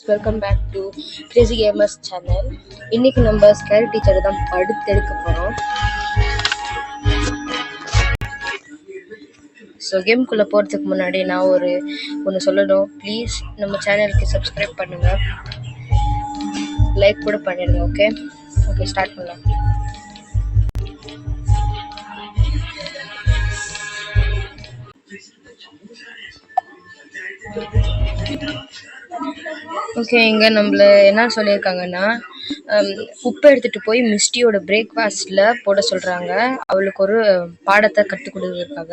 Welcome back to crazy gamers channel. இன்னைக்கு நம்ம scary teacher தான் படுத்தெடுக்க போகிறோம். ஸோ கேம்குள்ளே போகிறதுக்கு முன்னாடி நான் ஒன்று சொல்லணும். ப்ளீஸ் நம்ம சேனலுக்கு சப்ஸ்கிரைப் பண்ணுங்கள், லைக் கூட பண்ணிடுங்க. ஓகே ஸ்டார்ட் பண்ணலாம். ஓகே, இங்கே நம்மள என்ன சொல்லியிருக்காங்கன்னா, உப்பு எடுத்துகிட்டு போய் மிஸ்டியோட பிரேக்ஃபாஸ்ட்டில் போட சொல்கிறாங்க. அவளுக்கு ஒரு பாடத்தை கற்றுக் கொடுக்குறதுக்காக.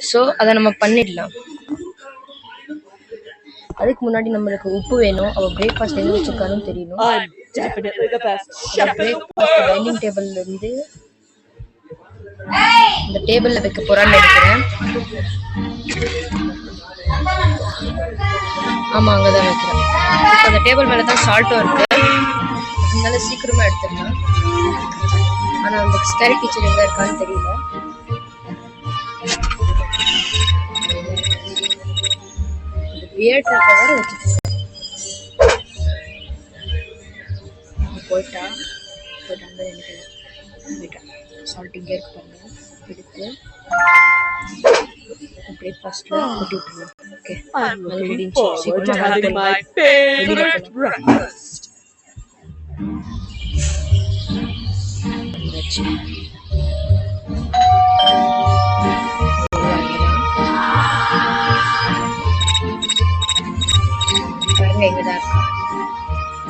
ஸோ அதை நம்ம பண்ணிடலாம். அதுக்கு முன்னாடி நம்மளுக்கு உப்பு வேணும். அவள் பிரேக்ஃபாஸ்ட் எங்கே வச்சுருக்கான்னு தெரியணும். பிரேக்ஃபாஸ்ட் டைனிங் டேபிள்லேருந்து இந்த டேபிளில் வைக்க போகிறான்னு நினைக்கிறேன். ஆமாம், அங்கே தான் வைக்கிறேன். இப்போ அந்த டேபிள் மேலே தான் சால்ட்டும் இருக்குது, அதனால சீக்கிரமாக எடுத்துடலாம். ஆனால் அந்த ஸ்கேரி டீச்சர் எங்கே இருக்கான்னு தெரியல. வியர்ட் வேறு வச்சுட்டு போயிட்டா அந்த போயிட்டா. சால்ட் இங்கே இருக்கு பாருங்க. எடுத்து பிரேக்ஃபாஸ்ட்ல கொட்டி விட்டுருவோம். ஓகே, பாருங்க இங்கதான் இருக்கா.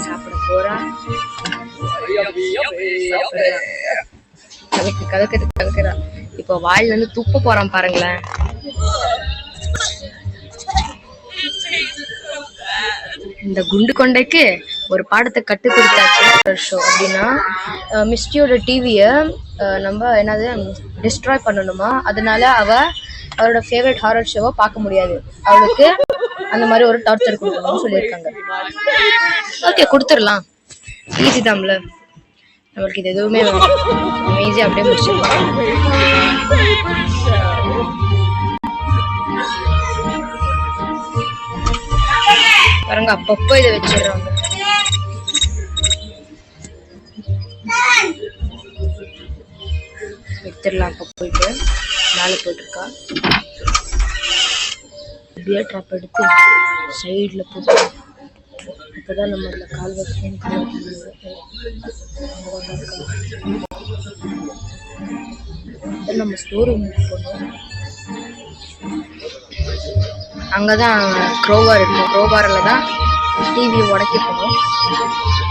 சாப்பிட போறா. கலக்குறா. இப்போ வாயில இருந்து துப்ப போறான் பாருங்களேன். இந்த குண்டு கொண்டைக்கு ஒரு பாடத்தை கட்டு கொடுத்தாச்சு. ஷோ அப்படின்னா மிஸ்டியோட டிவியை நம்ம என்னது டிஸ்ட்ராய் பண்ணணுமா, அதனால அவளோட ஃபேவரட் ஹாரர் ஷோவை பார்க்க முடியாது. அவளுக்கு அந்த மாதிரி ஒரு டார்ச்சர் கொடுக்கணும்னு சொல்லியிருக்காங்க. ஓகே, கொடுத்துடலாம். ஈஸி தான்ல, நம்மளுக்கு இது எதுவுமே ஈஸியாக அப்படியே முடிச்சிடலாம். பாருங்க, அப்பப்போ இதை வச்சிடுறாங்க. எடுத்துடலாம். அப்போ போயிட்டு மேலே போயிட்டுருக்கா. பியர் ட்ராப் எடுத்து சைடில் போட்டு அப்போதான் நம்ம அதில் கால் வைக்கணும். நம்ம ஸ்டோர் ரூமுக்கு போனோம். அங்கதான் க்ரோபார் இருக்கும். க்ரோபாரில் தான் டிவியை உடைக்க போனோம்.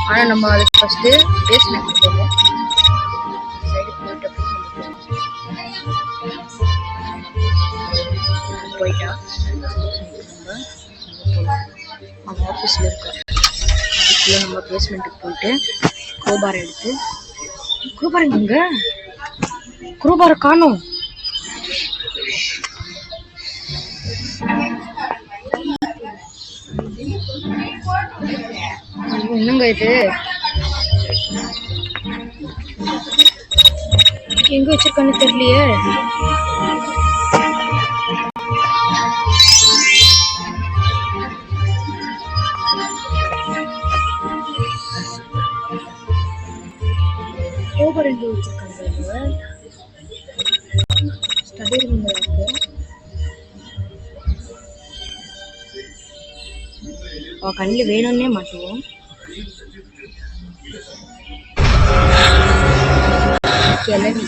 ஆனால் நம்ம அதுக்கு ஃபஸ்ட்டு பேஸ்மெண்ட் போனோம். சைடு போயிட்டா நம்ம ஆஃபீஸில் இருக்கோம். அதுக்குள்ளே நம்ம பேஸ்மெண்ட்டுக்கு போயிட்டு க்ரோபாரை எடுத்து க்ரோபார் எங்க க்ரோபாரை காணோம். என்னங்க இது, எங்க வச்சிருக்கான்னு தெரியலையே. ஓவர் எங்க வச்சிருக்காங்க. ஸ்டடி ரூம்ல இருக்கு. கண்ணில் வேணும்னே மாட்டுவோம். கிளவி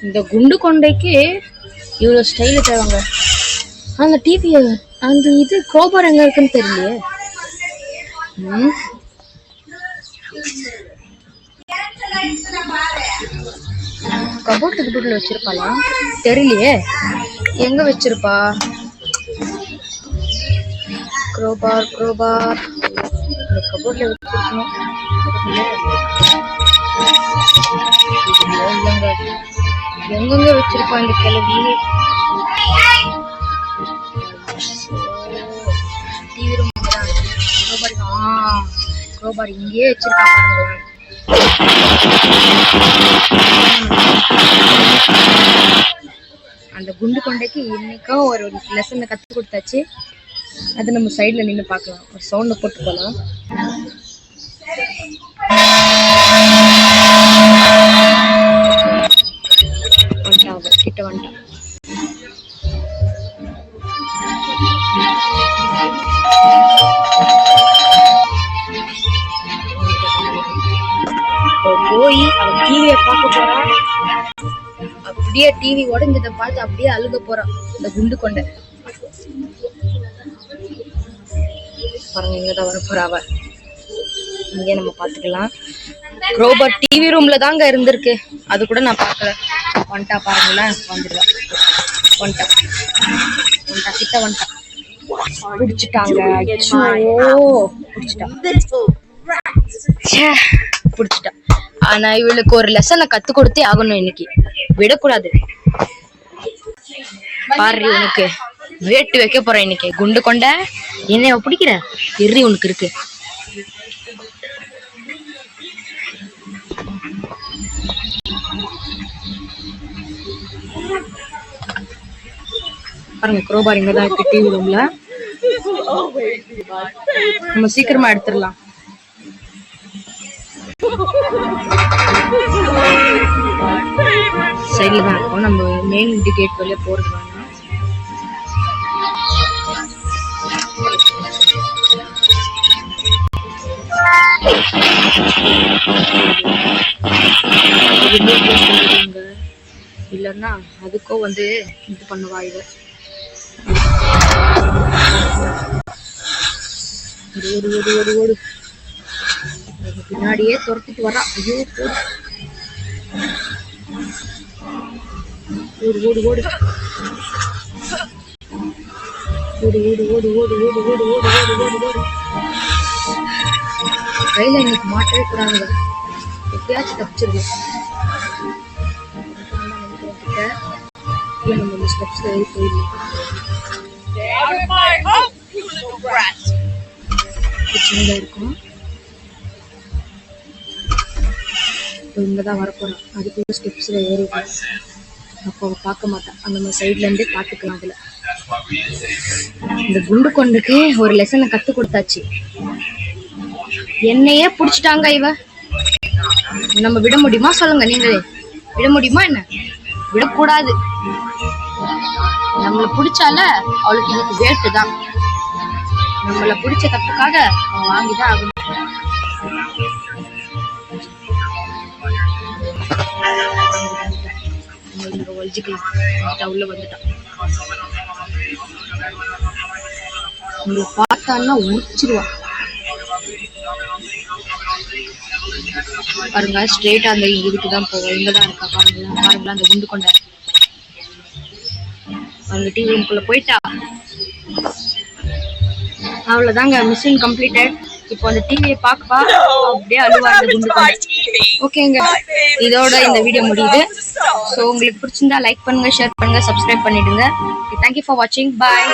இந்த குண்டு கொண்டைக்கு இவ்வளோ ஸ்டைலு தேவைங்க. அந்த டிவி அந்த இது க்ரோபார் எங்க இருக்குன்னு தெரியலையே. கபோர்டுக்கு வச்சிருப்பாளா தெரியலையே. எங்க வச்சிருப்பா க்ரோபார்? கபோர்ட்ல வச்சிருக்கணும். அங்கங்க வச்சிருக்கோம் இந்த கிளவி. டிவி ரூம் ரோபார் இங்கேயே வச்சிருக்கா பாருங்களேன். அந்த குண்டு கொண்டைக்கு இன்னைக்கும் ஒரு லெசனை கத்து கொடுத்தாச்சு. அது நம்ம சைட்ல நின்று பார்க்கலாம். ஒரு சவுண்ட போட்டு போலாம். கிட்ட வந்துட்டான். போய் அவன் டிவிய பார்க்க போறான். அப்படியே டிவி உடஞ்சதை பார்த்து அப்படியே அழுக போறான் இந்த குண்டு கொண்டை. பாருங்க இங்கதான் வர போறா அவ. இங்கே நம்ம பாத்துக்கலாம். ரோபோட் டிவி ரூம்ல தாங்க இருந்திருக்கு. அது கூட நான் பாக்கல. வந்துட்டா பாருங்களேன். வந்துடுவா. வந்துட்டா கிட்ட வந்துட்டா. பிடிச்சிட்டாங்க. பிடிச்சிட்டா. ஆனா இவளுக்கு ஒரு லெசனை கத்து கொடுத்தே ஆகணும் இன்னைக்கு. விடக்கூடாது. பாரு உனக்கு வேட்டு வைக்க போறேன் இன்னைக்கு. குண்டு கொண்ட என்னைய பிடிக்கிற எரி உனக்கு இருக்கு. பாருங்க க்ரோபார் இங்கதான் இருக்கு டிவி ரூம்ல. நம்ம சீக்கிரமா எடுத்துடலாம். சைட்ல தான் இருக்கும். நம்ம மெயின் கேட் வழியா போறது வேணாம். இல்லன்னா அதுக்கும் வந்து இது பண்ணுவா. இவ ஓடு பின்னாடியே துரத்திட்டு வரா. ஐயோ ஓடு ஓடு ஓடு ஓடு ஓடு ஓடு ஓடு ஓடு ஓடு ஓடு ஓடு ஓடு ஓடு. கையில இன்னைக்கு மாட்டவே கூடாது. எப்பயாச்சும் தப்பிச்சிருக்கோம். நம்ம ஸ்டெப்ஸ் ஏறி போயிடலாம். இருக்கும் இங்கதான் வரப்போறோம். அதுக்குள்ள ஸ்டெப்ஸ்ல ஏறிடும். அப்போ பார்க்க மாட்டான். நம்ம சைட்ல இருந்தே பார்த்துக்கலாம். அதுல இந்த குண்டு கொண்டுக்கு ஒரு லெசனை கத்து கொடுத்தாச்சு. என்னையே புடிச்சிட்டாங்க இவ. நம்ம விட முடியுமா சொல்லுங்க நீங்களே? விட முடியுமா என்ன? விடக்கூடாது. நம்மளை பிடிச்சால அவளுக்கு இன்னைக்கு வேட்டு தான். நம்மளை பிடிச்ச தப்புக்காக அவன் வாங்கிதான் ஆகணும். உள்ள வந்துட்டான். உங்களை பார்த்தான்னா உச்சிருவான். பாருங்க ஸ்ட்ரெயிட்டா அந்த இதுக்குதான் போவோம். இங்கதான் இருக்கா பாருங்களா. பாருங்களா அந்த குண்டு கொண்ட அவங்க டிவி ரூம்குள்ள போயிட்டா. அவ்வளவுதாங்க. Mission completed. இப்போ அந்த டிவியை பார்ப்பா. அப்படியே அழுவா அந்த குண்டு கொண்ட. ஓகேங்க, இதோட இந்த வீடியோ முடியுது. ஸோ உங்களுக்கு பிடிச்சிருந்தா லைக் பண்ணுங்க, ஷேர் பண்ணுங்க, சப்ஸ்கிரைப் பண்ணிடுங்க. தேங்க்யூ ஃபார் வாட்சிங். பாய்.